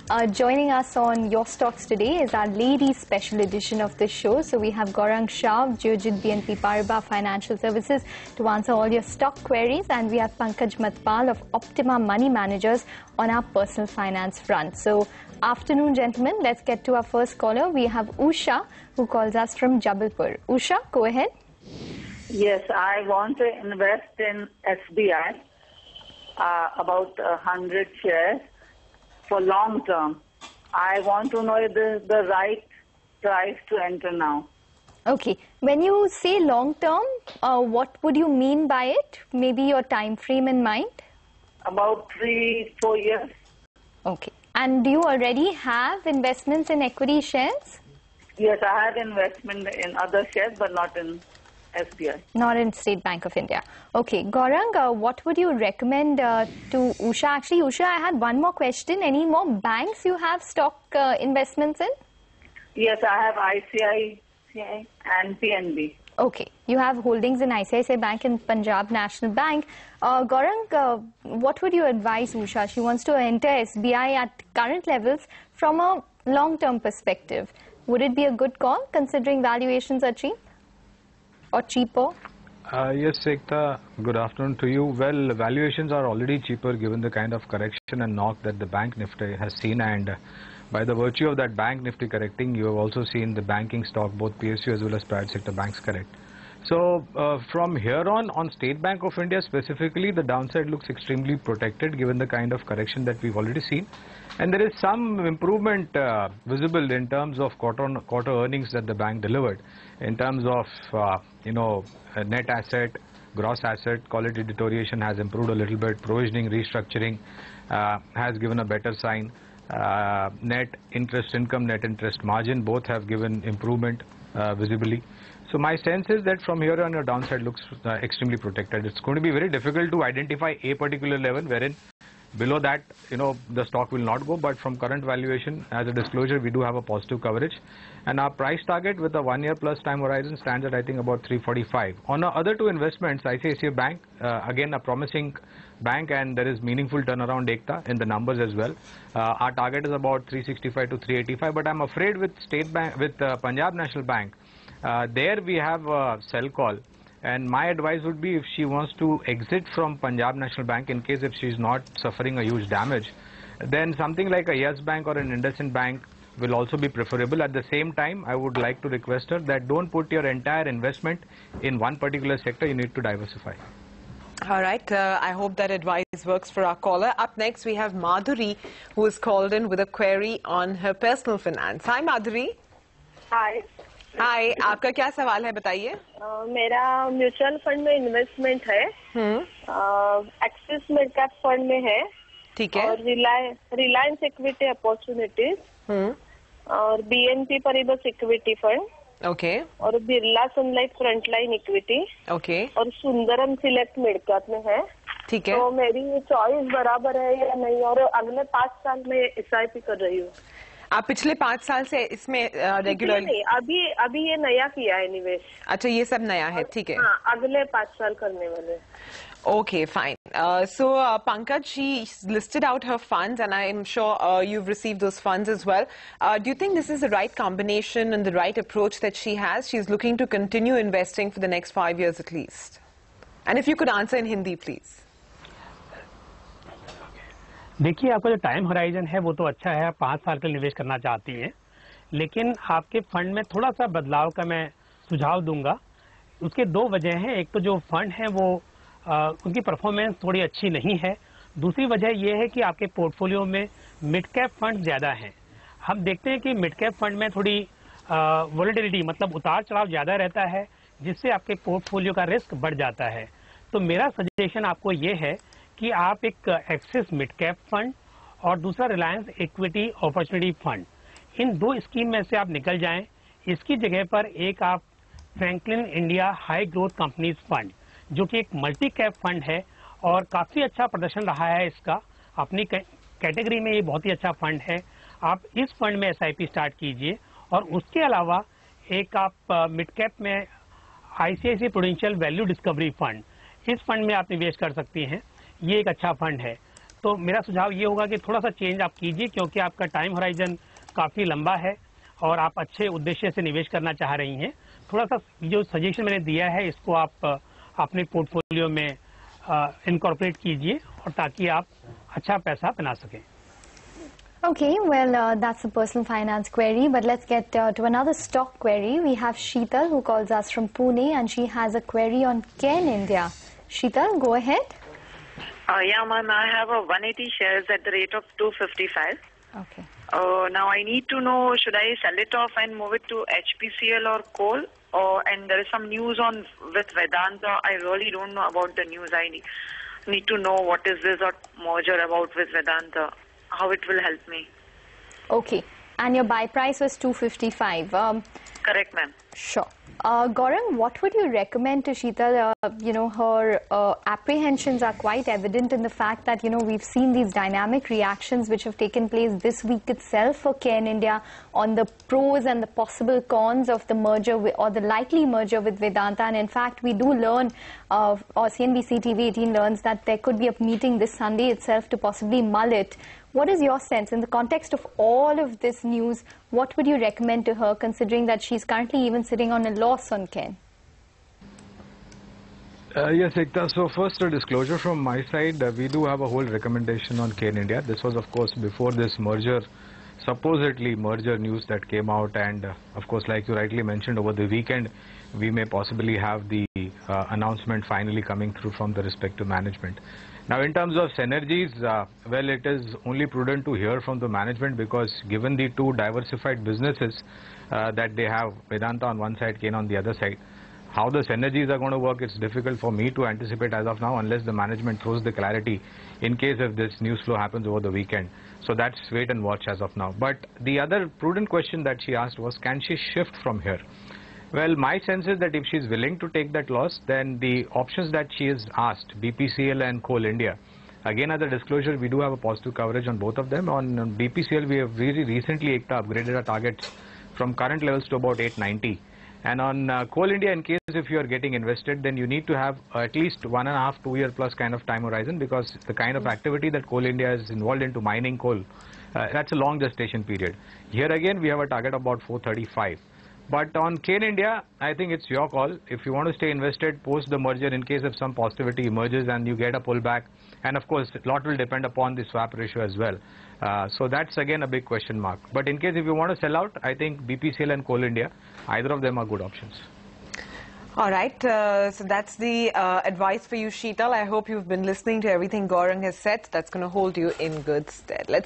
Joining us on Your Stocks today is our ladies special edition of the show. So we have Gaurang, Shah of Geojit BNP Paribas Financial Services to answer all your stock queries, and we have Pankaj Mathpal of Optima Money Managers on our personal finance front. So afternoon, gentlemen. Let's get to our first caller. We have Usha, who calls us from Jabalpur. Usha, go ahead. Yes, I want to invest in SBI, about 100 shares for long term. I want to know if this is the right price to enter now. Okay. When you say long term, what would you mean by it? Maybe your time frame in mind? About 3-4 years. Okay. And do you already have investments in equity shares? Yes, I have investment in other shares, but not in SBI. Not in State Bank of India. Okay. Gaurang, what would you recommend to Usha? Actually, Usha, I had one more question. Any more banks you have stock investments in? Yes, I have ICICI and PNB. Okay. You have holdings in ICICI Bank and Punjab National Bank. Gaurang, what would you advise Usha? She wants to enter SBI at current levels from a long-term perspective. Would it be a good call considering valuations are cheap or cheaper? Yes, Ekta, good afternoon to you. Well, valuations are already cheaper given the kind of correction and knock that the Bank Nifty has seen, and by the virtue of that Bank Nifty correcting, you have also seen the banking stock, both PSU as well as private sector banks correct. So from here on State Bank of India specifically, the downside looks extremely protected given the kind of correction that we've already seen. And there is some improvement visible in terms of quarter-on-quarter earnings that the bank delivered in terms of, net asset, gross asset, quality deterioration has improved a little bit, provisioning, restructuring has given a better sign, net interest income, net interest margin, both have given improvement visibly. So my sense is that from here on your downside looks extremely protected. It's going to be very difficult to identify a particular level wherein below that, the stock will not go, but from current valuation, as a disclosure, we do have a positive coverage. And our price target with a 1 year plus time horizon stands at, I think, about 345. On our other two investments, ICICI Bank, again, a promising bank, and there is meaningful turnaround Ekta in the numbers as well. Our target is about 365 to 385, but I'm afraid with State Bank, with Punjab National Bank, there we have a sell call. And my advice would be if she wants to exit from Punjab National Bank, in case if she's not suffering a huge damage, then something like a Yes Bank or an IndusInd Bank will also be preferable. At the same time, I would like to request her that don't put your entire investment in one particular sector. You need to diversify. All right. I hope that advice works for our caller. Up next, we have Madhuri, who is called in with a query on her personal finance. Hi, Madhuri. हाय हाय, आपका क्या सवाल है बताइए? मेरा mutual fund में investment है, axis mid cap fund में है, ठीक है, और रिलायंस इक्विटी अपॉर्चुनिटीज और बीएनपी परिबस इक्विटी फंड, ओके, और Birla sunlight frontline equity, okay, और सुंदरम सिलेक्ट मिड कैप में है. ठीक है. तो मेरी चॉइस बराबर है या नहीं, और अगले 5 साल में एसआईपी कर रही हूँ. आप पिछले 5 साल से इसमें रेगुलर नहीं, अभी ये नया किया है निवेश. अच्छा, ये सब नया है, ठीक है. हाँ, अगले 5 साल करने वाले. Okay, fine. So, Pankaj, she listed out her funds, and I'm sure you've received those funds as well. Do you think this is the right combination and the right approach that she has? She's looking to continue investing for the next 5 years at least. And if you could answer in Hindi, please. देखिए, आपका जो time horizon है वो तो अच्छा है, आप 5 साल के लिए निवेश करना चाहती हैं, लेकिन आपके फंड में थोड़ा सा बदलाव का मैं सुझाव दूंगा. उसके 2 वजह हैं. एक तो जो फंड है वो उनकी परफॉर्मेंस थोड़ी अच्छी नहीं है. दूसरी वजह यह है कि आपके पोर्टफोलियो में मिड कैप फंड ज़्यादा हैं. हम देखते हैं कि मिड कैप फंड में थोड़ी वोलेटिलिटी, मतलब उतार चढ़ाव ज़्यादा रहता है, जिससे आपके पोर्टफोलियो का रिस्क बढ़ जाता है. तो मेरा सजेशन आपको ये है कि आप एक एक्सिस मिड कैप फंड और दूसरा रिलायंस इक्विटी अपॉर्चुनिटी फंड, इन 2 स्कीम में से आप निकल जाएं. इसकी जगह पर एक आप Franklin India high growth companies fund, जो कि एक मल्टी कैप फंड है और काफ़ी अच्छा प्रदर्शन रहा है इसका, अपनी कैटेगरी में ये बहुत ही अच्छा फंड है. आप इस फंड में एसआईपी स्टार्ट कीजिए. और उसके अलावा एक आप मिड कैप में ICICI prudential value discovery fund, इस फंड में आप निवेश कर सकती हैं. ये एक अच्छा फंड है. तो मेरा सुझाव ये होगा कि थोड़ा सा चेंज आप कीजिए, क्योंकि आपका टाइम होराइजन काफ़ी लंबा है और आप अच्छे उद्देश्य से निवेश करना चाह रही हैं। थोड़ा सा जो सजेशन मैंने दिया है इसको आप अपने पोर्टफोलियो में इनकॉर्पोरेट कीजिए, और ताकि आप अच्छा पैसा बना सकें। Okay, well, that's a personal finance query, but let's get to another stock query. We have Sheetal who calls us from Pune, and she has a query on Ken India. Sheetal, go ahead. Yeah, ma'am, I have a 180 shares at the rate of 255. Okay. Now I need to know, should I sell it off and move it to HPCL or coal? And there is some news on with Vedanta. I really don't know about the news. I need to know what is this or merger about with Vedanta, how it will help me. Okay, and your buy price was 255. Correct, ma'am. Sure. Gaurang, what would you recommend to Sheetal? Her apprehensions are quite evident in the fact that, we've seen these dynamic reactions which have taken place this week itself for Ken India on the pros and the possible cons of the merger or the likely merger with Vedanta. And in fact, we do learn, or CNBC TV 18 learns that there could be a meeting this Sunday itself to possibly mull it. What is your sense in the context of all of this news? What would you recommend to her, considering that she's currently even sitting on a loss on Ken? Yes, Ekta. So first, a disclosure from my side. We do have a whole recommendation on Ken India. This was, of course, before this merger, supposedly merger news that came out. And, of course, like you rightly mentioned, over the weekend, we may possibly have the announcement finally coming through from the respective management. Now, in terms of synergies, well, it is only prudent to hear from the management, because given the two diversified businesses that they have, Vedanta on one side, Ken on the other side, how the synergies are going to work, it's difficult for me to anticipate as of now, unless the management throws the clarity in case if this news flow happens over the weekend. So that's wait and watch as of now. But the other prudent question that she asked was, can she shift from here? Well, my sense is that if she's willing to take that loss, then the options that she has asked, BPCL and Coal India, again, as a disclosure, we do have a positive coverage on both of them. On BPCL, we have really recently upgraded our targets from current levels to about 890. And on Coal India, in case if you are getting invested, then you need to have at least 1.5 to 2 year plus kind of time horizon, because the kind of activity that Coal India is involved into mining coal, that's a long gestation period. Here again, we have a target of about 435. But on Ken India, I think it's your call. If you want to stay invested post the merger, in case if some positivity emerges and you get a pullback, and of course, a lot will depend upon the swap ratio as well. So that's again a big question mark. But in case if you want to sell out, I think BPCL and Coal India, either of them are good options. All right, so that's the advice for you, Sheetal. I hope you've been listening to everything Gaurang has said. That's going to hold you in good stead. Let's